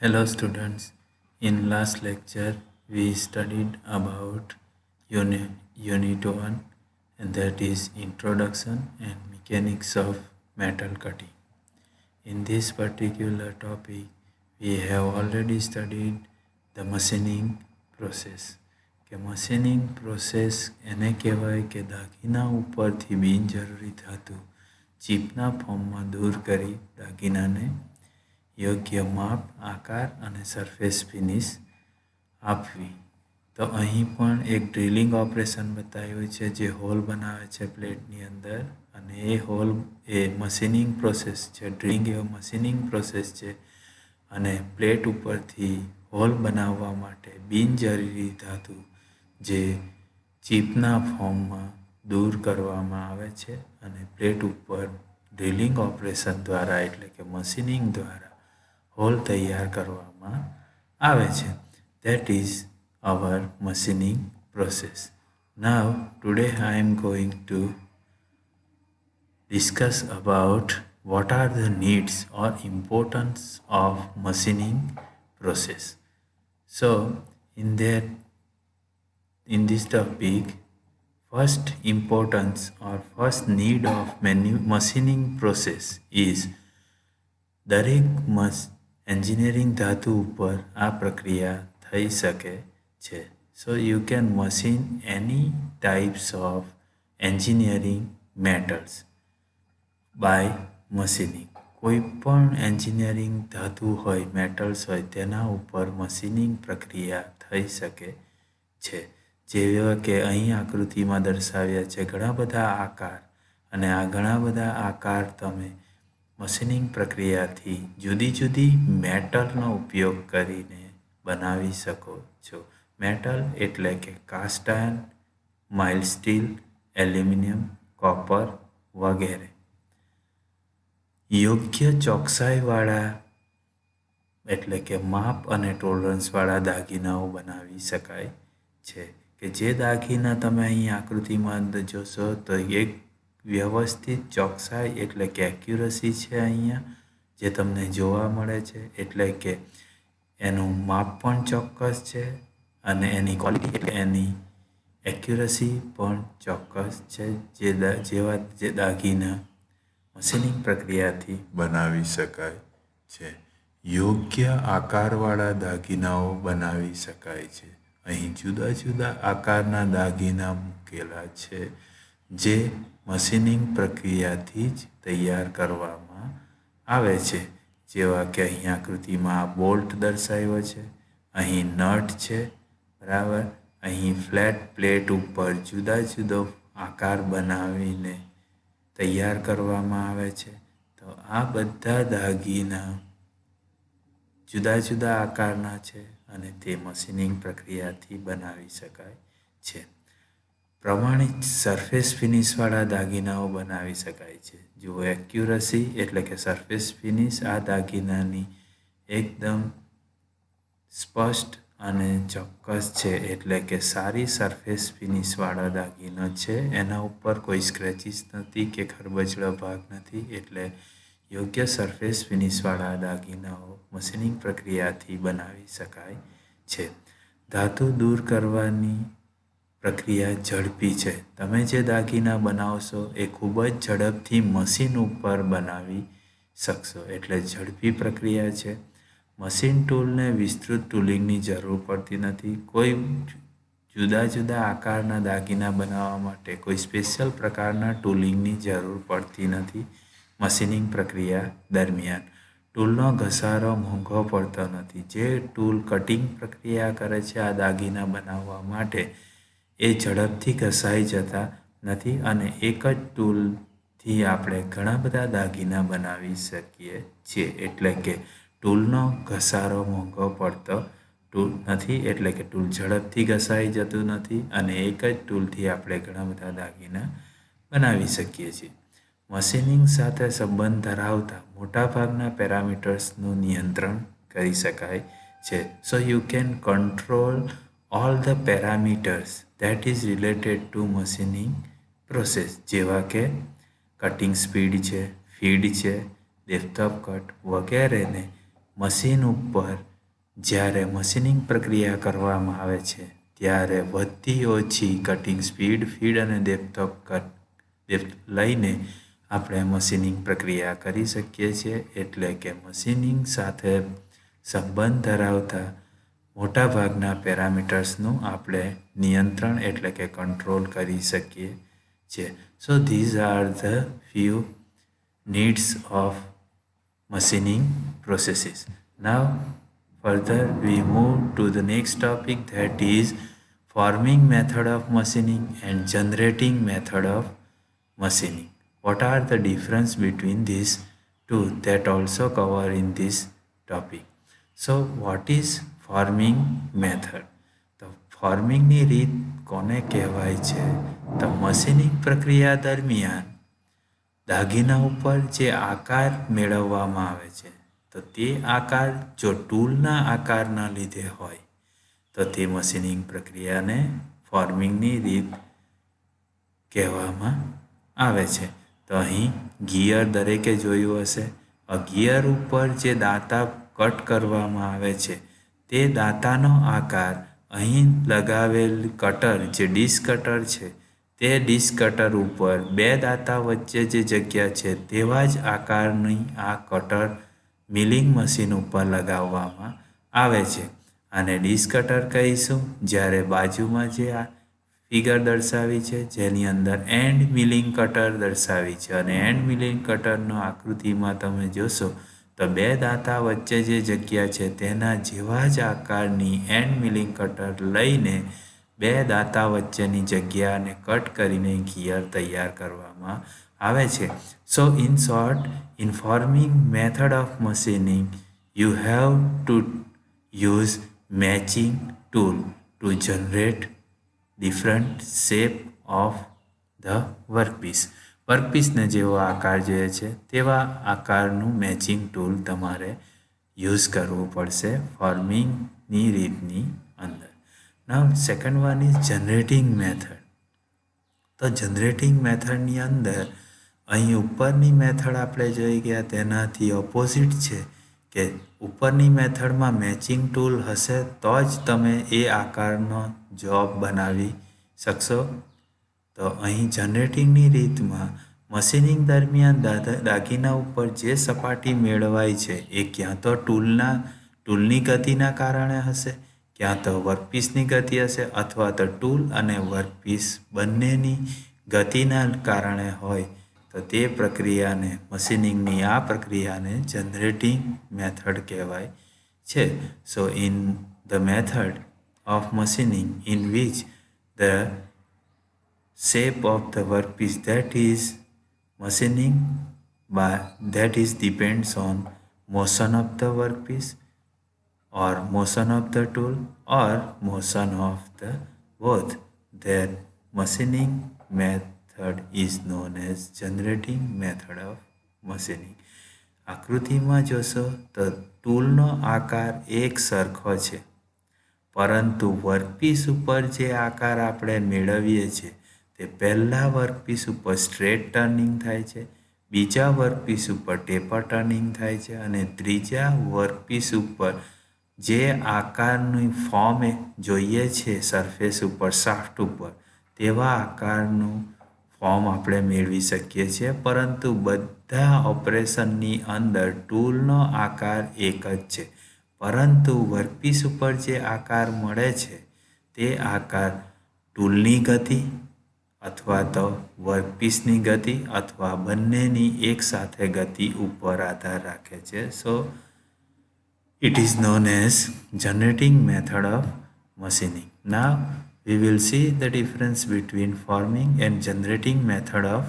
Hello students, in last lecture we studied about unit 1, and that is introduction and mechanics of metal cutting. In this particular topic we have already studied the machining process. કે machining process એને કહેવાય કે દાગીના ઉપરથી બિનજરૂરી ધાતુ ચીપના ફોર્મમાં દૂર કરી દાગીનાને યોગ્ય માપ આકાર અને સરફેસ ફિનિશ આપવી. તો અહીં પણ એક ડ્રિલિંગ ઓપરેશન બતાવ્યું છે જે હોલ બનાવે છે પ્લેટની અંદર, અને એ હોલ એ મશીનિંગ પ્રોસેસ છે. ડ્રિલિંગ એ મશીનિંગ પ્રોસેસ છે અને પ્લેટ ઉપરથી હોલ બનાવવા માટે બિનજરૂરી ધાતુ જે ચીપના ફોર્મમાં દૂર કરવામાં આવે છે અને પ્લેટ ઉપર ડ્રિલિંગ ઓપરેશન દ્વારા એટલે કે મશીનિંગ દ્વારા હોલ તૈયાર કરવામાં આવે છે. That is our machining process. Now today I am going to discuss about what are the needs or importance of machining process. So in this topic, first importance or first need of machining process is દરેક engineering ધાતુ ઉપર આ પ્રક્રિયા થઈ શકે છે. So you can machine any types of engineering metals by machining. કોઈ પણ એન્જિનિયરિંગ ધાતુ હોય, મેટલ્સ હોય, તેના ઉપર મશીનિંગ પ્રક્રિયા થઈ શકે છે. જેવા કે અહીં આકૃતિમાં દર્શાવ્યા છે ઘણા બધા આકાર, અને આ ઘણા બધા આકાર તમે મશીનિંગ પ્રક્રિયાથી જુદી જુદી મેટલનો ઉપયોગ કરીને બનાવી શકો છો. મેટલ એટલે કે cast iron, mild steel, aluminium, copper વગેરે. યોગ્ય ચોકસાઈવાળા એટલે કે માપ અને ટોલરન્સવાળા દાગીનાઓ બનાવી શકાય છે. કે જે દાગીના તમે અહીં આકૃતિમાં જોશો તો એક વ્યવસ્થિત ચોકસાઈ એટલે કે એક્યુરસી છે અહીંયા જે તમને જોવા મળે છે. એટલે કે એનું માપ પણ ચોક્કસ છે અને એની ક્વોલિટી એટલે એની એક્યુરસી પણ ચોક્કસ છે. જે દાગીના મશીનિંગ પ્રક્રિયાથી બનાવી શકાય છે. યોગ્ય આકારવાળા દાગીનાઓ બનાવી શકાય છે. અહીં જુદા જુદા આકારના દાગીના મૂકેલા છે જે મશીનિંગ પ્રક્રિયાથી જ તૈયાર કરવામાં આવે છે. જેવા કે અહીં આકૃતિમાં બોલ્ટ દર્શાવ્યો છે, અહીં નટ છે, બરાબર. અહીં ફ્લેટ પ્લેટ ઉપર જુદા જુદો આકાર બનાવીને તૈયાર કરવામાં આવે છે. તો આ બધા દાગીના જુદા જુદા આકારના છે અને તે મશીનિંગ પ્રક્રિયાથી બનાવી શકાય છે. પ્રમાણિત સરફેસ ફિનિશવાળા દાગીનાઓ બનાવી શકાય છે. જુઓ, એક્યુરસી એટલે કે સરફેસ ફિનિશ આ દાગીનાની એકદમ સ્પષ્ટ અને ચોક્કસ છે. એટલે કે સારી સરફેસ ફિનિશવાળા દાગીનો છે, એના ઉપર કોઈ સ્ક્રેચીસ નથી કે ખરબચડા ભાગ નથી. એટલે યોગ્ય સરફેસ ફિનિશવાળા દાગીનાઓ મશીનિંગ પ્રક્રિયાથી બનાવી શકાય છે. ધાતુ દૂર કરવાની પ્રક્રિયા ઝડપી છે. તમે જે દાગીના બનાવશો એ ખૂબ જ ઝડપથી મશીન ઉપર બનાવી શકશો. એટલે ઝડપી પ્રક્રિયા છે. મશીન ટૂલને વિસ્તૃત ટૂલિંગની જરૂર પડતી નથી. કોઈ જુદા જુદા આકારના દાગીના બનાવવા માટે કોઈ સ્પેશિયલ પ્રકારના ટૂલિંગની જરૂર પડતી નથી. મશીનિંગ પ્રક્રિયા દરમિયાન ટૂલનો ઘસારો મોંઘો પડતો નથી. જે ટૂલ કટિંગ પ્રક્રિયા કરે છે આ દાગીના બનાવવા માટે, એ ઝડપથી ઘસાઈ જતા નથી અને એક જ ટૂલથી આપણે ઘણા બધા દાગીના બનાવી શકીએ છીએ. એટલે કે ટૂલનો ઘસારો મોંઘો પડતો નથી. એટલે કે ટૂલ ઝડપથી ઘસાઈ જતું નથી અને એક જ ટૂલથી આપણે ઘણા બધા દાગીના બનાવી શકીએ છીએ. મશીનિંગ સાથે સંબંધ ધરાવતા મોટાભાગના પેરામીટર્સનું નિયંત્રણ કરી શકાય છે. So you can control all the parameters that is related to machining process. જેવા કે કટિંગ સ્પીડ છે, ફીડ છે, ડેપ્થ ઓફ કટ વગેરેને મશીન ઉપર જ્યારે મશીનિંગ પ્રક્રિયા કરવામાં આવે છે ત્યારે વધતી ઓછી કટિંગ સ્પીડ, ફીડ અને ડેપ્થ ઓફ કટ લઈને આપણે મશીનિંગ પ્રક્રિયા કરી શકીએ છીએ. એટલે કે મશીનિંગ સાથે સંબંધ ધરાવતા મોટાભાગના પેરામીટર્સનું આપણે નિયંત્રણ એટલે કે કંટ્રોલ કરી શકીએ છીએ. સો these are the few needs of machining processes. Now further we move to the next topic, that is forming method of machining and generating method of machining. What are the difference between these two, that also cover in this topic. So what is forming method? તો ફોર્મિંગની રીત કોને કહેવાય છે? તો machining પ્રક્રિયા દરમિયાન દાગીના ઉપર જે આકાર મેળવવામાં આવે છે તો તે આકાર જો ટૂલના આકારના લીધે હોય તો તે મશીનિંગ પ્રક્રિયાને ફોર્મિંગની રીત કહેવામાં આવે છે. તો અહીં ગિયર દરેકે જોયું હશે. ગિયર ઉપર જે દાંતા કટ કરવામાં આવે છે તે દાંતાનો આકાર અહીં લગાવેલ કટર જે ડિસ્ક કટર છે તે ડિસ્ક કટર ઉપર બે દાંતા વચ્ચે જે જગ્યા છે તેવા જ આકારની આ કટર મિલિંગ મશીન ઉપર લગાવવામાં આવે છે. અને ડિસ્ક કટર કહીશું જ્યારે બાજુમાં જે આ ફિગર દર્શાવી છે જેની અંદર એન્ડ મિલિંગ કટર દર્શાવી છે. અને એન્ડ મિલિંગ કટરનો આકૃતિમાં તમે જોશો તો બે દાંતા વચ્ચે જે જગ્યા છે તેના જેવા જ આકારની એન્ડ મિલિંગ કટર લઈને બે દાંતા વચ્ચેની જગ્યાને કટ કરીને ગિયર તૈયાર કરવામાં આવે છે. So in short, in forming method of machining you have to use matching tool to generate different shape of the workpiece. વર્કપીસને જેવો આકાર જોઈએ છે તેવા આકારનું મેચિંગ ટૂલ તમારે યુઝ કરવું પડશે ફોર્મિંગની રીતની અંદર. Now second one is generating method. તો જનરેટિંગ મેથડની અંદર અહીં ઉપરની મેથડ આપણે જોઈ ગયા તેનાથી ઓપોઝિટ છે કે ઉપરની મેથડમાં મેચિંગ ટૂલ હશે તો જ તમે એ આકારનો જોબ બનાવી શકશો. તો અહીં જનરેટિંગની રીતમાં મશીનિંગ દરમિયાન દાગીના ઉપર જે સપાટી મેળવાય છે એ ક્યાં તો ટૂલની ગતિના કારણે હશે, ક્યાં તો વર્કપીસની ગતિ હશે, અથવા તો ટૂલ અને વર્કપીસ બંનેની ગતિના કારણે હોય તો તે પ્રક્રિયાને મશીનિંગની આ પ્રક્રિયાને જનરેટિંગ મેથડ કહેવાય છે. So in the method of machining in which the shape of the workpiece that is machining by that is depends on motion of the workpiece or motion of the tool or motion of the both. That machining method is known as generating method of machining. આકૃતિમાં જોશો તો ટૂલનો આકાર એક સરખો છે પરંતુ workpiece ઉપર જે આકાર આપણે મેળવીએ છીએ તે પહેલા વર્કપીસ ઉપર સ્ટ્રેટ ટર્નિંગ થાય છે, બીજા વર્કપીસ ઉપર ટેપર ટર્નિંગ થાય છે અને ત્રીજા વર્કપીસ ઉપર જે આકારની ફોર્મ જોઈએ છે સરફેસ ઉપર શાફ્ટ ઉપર તેવા આકારનું ફોર્મ આપણે મેળવી શકીએ છીએ. પરંતુ બધા ઓપરેશનની અંદર ટૂલનો આકાર એક જ છે પરંતુ વર્કપીસ ઉપર જે આકાર મળે છે તે આકાર ટૂલની ગતિ અથવા તો વર્કપીસની ગતિ અથવા બંનેની એકસાથે ગતિ ઉપર આધાર રાખે છે. સો it is known as generating method of machining. Now we will see the difference between forming and generating method of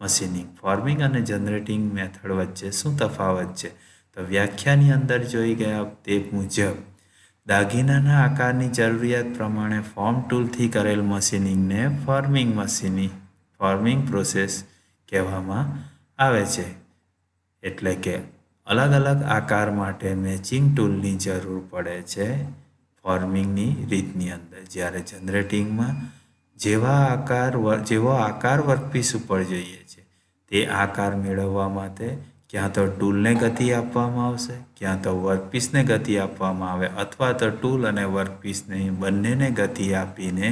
machining. Forming અને generating method વચ્ચે શું તફાવત છે તો વ્યાખ્યાની અંદર જોઈ ગયા તે મુજબ દાગીનાના આકારની જરૂરિયાત પ્રમાણે ફોર્મ ટૂલથી કરેલ મશીનિંગને ફોર્મિંગ પ્રોસેસ કહેવામાં આવે છે. એટલે કે અલગ અલગ આકાર માટે મેચિંગ ટૂલની જરૂર પડે છે ફોર્મિંગની રીતની અંદર. જ્યારે જનરેટિંગમાં જેવો આકાર વર્કપીસ ઉપર જોઈએ છે તે આકાર મેળવવા માટે ક્યાં તો ટૂલને ગતિ આપવામાં આવશે, ક્યાં તો વર્કપીસને ગતિ આપવામાં આવે, અથવા તો ટૂલ અને વર્કપીસને બંનેને ગતિ આપીને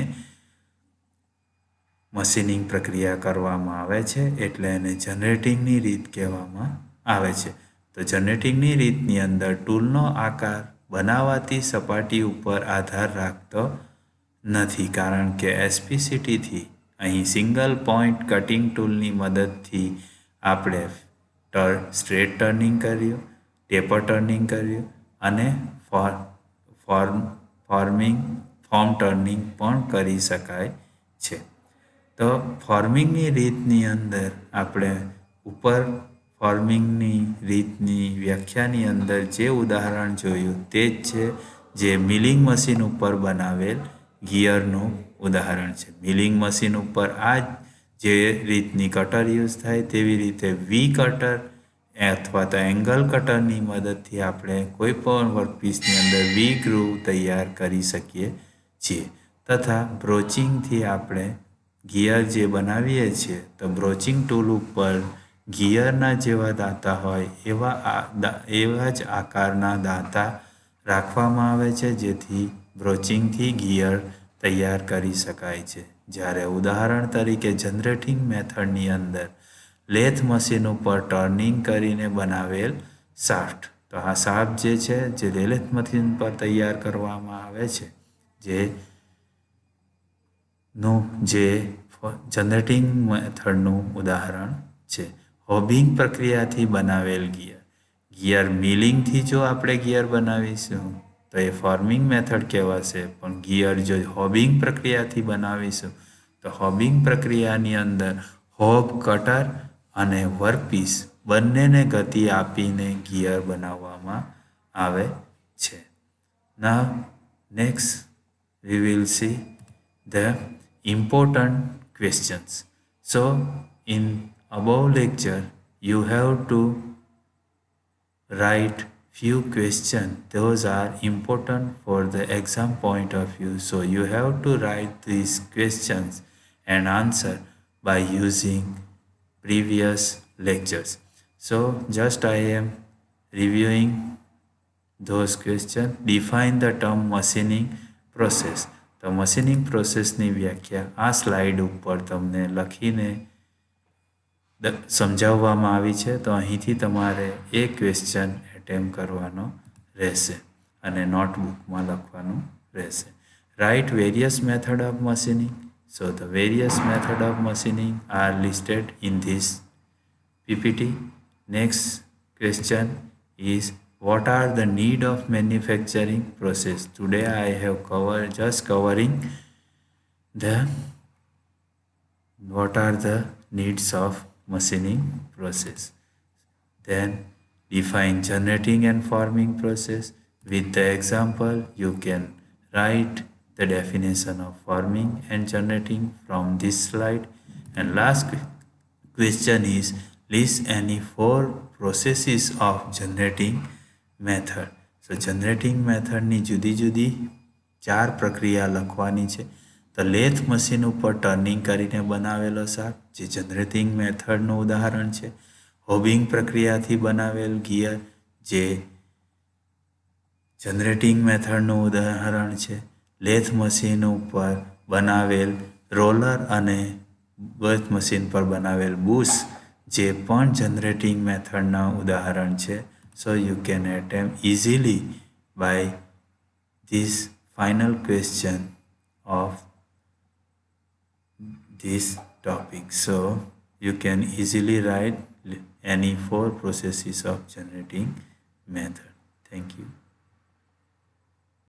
મશીનિંગ પ્રક્રિયા કરવામાં આવે છે, એટલે એને જનરેટિંગની રીત કહેવામાં આવે છે. તો જનરેટિંગની રીતની અંદર ટૂલનો આકાર બનાવાતી સપાટી ઉપર આધાર રાખતો નથી, કારણ કે એસપીસીટીથી અહીં સિંગલ પોઈન્ટ કટિંગ ટૂલની મદદથી આપણે સ્ટ્રેટ ટર્નિંગ કર્યું, ટેપર ટર્નિંગ કર્યું અને ફોર્મ ટર્નિંગ પણ કરી શકાય છે. તો ફોર્મિંગની રીતની અંદર આપણે ઉપર ફોર્મિંગની રીતની વ્યાખ્યાની અંદર જે ઉદાહરણ જોયું તે જ છે, જે મિલિંગ મશીન ઉપર બનાવેલ ગિયરનું ઉદાહરણ છે. મિલિંગ મશીન ઉપર આ જે રીતની કટર યુઝ થાય તેવી રીતે વી કટર અથવા તો એંગલ કટરની મદદથી આપણે કોઈ પણ વર્કપીસની અંદર વી ગ્રુવ તૈયાર કરી શકીએ છીએ. તથા બ્રોચિંગથી આપણે ગિયર જે બનાવીએ છીએ તો બ્રોચિંગ ટૂલ ઉપર ગિયરના જેવા દાંતા હોય એવા જ આકારના દાંતા રાખવામાં આવે છે, જેથી બ્રોચિંગથી ગિયર તૈયાર કરી શકાય છે. જ્યારે ઉદાહરણ તરીકે જનરેટિંગ મેથડની અંદર લેથ મશીન ઉપર ટર્નિંગ કરીને બનાવેલ શાફ્ટ, તો આ શાફ્ટ જે છે જે લેથ મશીન પર તૈયાર કરવામાં આવે છે, જે જનરેટિંગ મેથડનું ઉદાહરણ છે. હોબિંગ પ્રક્રિયાથી બનાવેલ ગિયર મિલિંગથી જો આપણે ગિયર બનાવીશું તો એ ફોર્મિંગ મેથડ કહેવાશે, પણ ગિયર જો હોબિંગ પ્રક્રિયાથી બનાવીશું તો હોબિંગ પ્રક્રિયાની અંદર હોબ કટર અને વર્કપીસ બંનેને ગતિ આપીને ગિયર બનાવવામાં આવે છે. Now next we will see the important questions. So in above lecture you have to write few questions. Those are important for the exam point of view. So you have to write these questions and answer by using previous lectures. So just I am reviewing those questions. Define the term machining process. તો machining પ્રોસેસની વ્યાખ્યા આ slide ઉપર તમને લખીને સમજાવવામાં આવી છે. તો અહીંથી તમારે એ ક્વેશ્ચન એટેમ્પ કરવાનો રહેશે અને નોટબુકમાં લખવાનું રહેશે. Right various method of machining. So the various method of machining are listed in this PPT. Next question is, what are the need of manufacturing process? Today I have covering what are the needs of machining process. Then define generating and forming process. With the example you can write the definition of forming and generating from this slide. And last question is, list any 4 processes of generating method. So generating method ની જુદી જુદી 4 પ્રક્રિયા લખવાની છે. તો lathe machine ઉપર turning કરીને બનાવેલો શાફ્ટ જે જનરેટિંગ મેથડનું ઉદાહરણ છે. હોબિંગ પ્રક્રિયાથી બનાવેલ ગિયર જે જનરેટિંગ મેથડનું ઉદાહરણ છે. લેથ મશીન ઉપર બનાવેલ રોલર અને લેથ મશીન પર બનાવેલ બુશ જે પણ જનરેટિંગ મેથડના ઉદાહરણ છે. So you can attempt easily by this final question of this topic. So you can easily write any 4 processes of generating method. Thank you.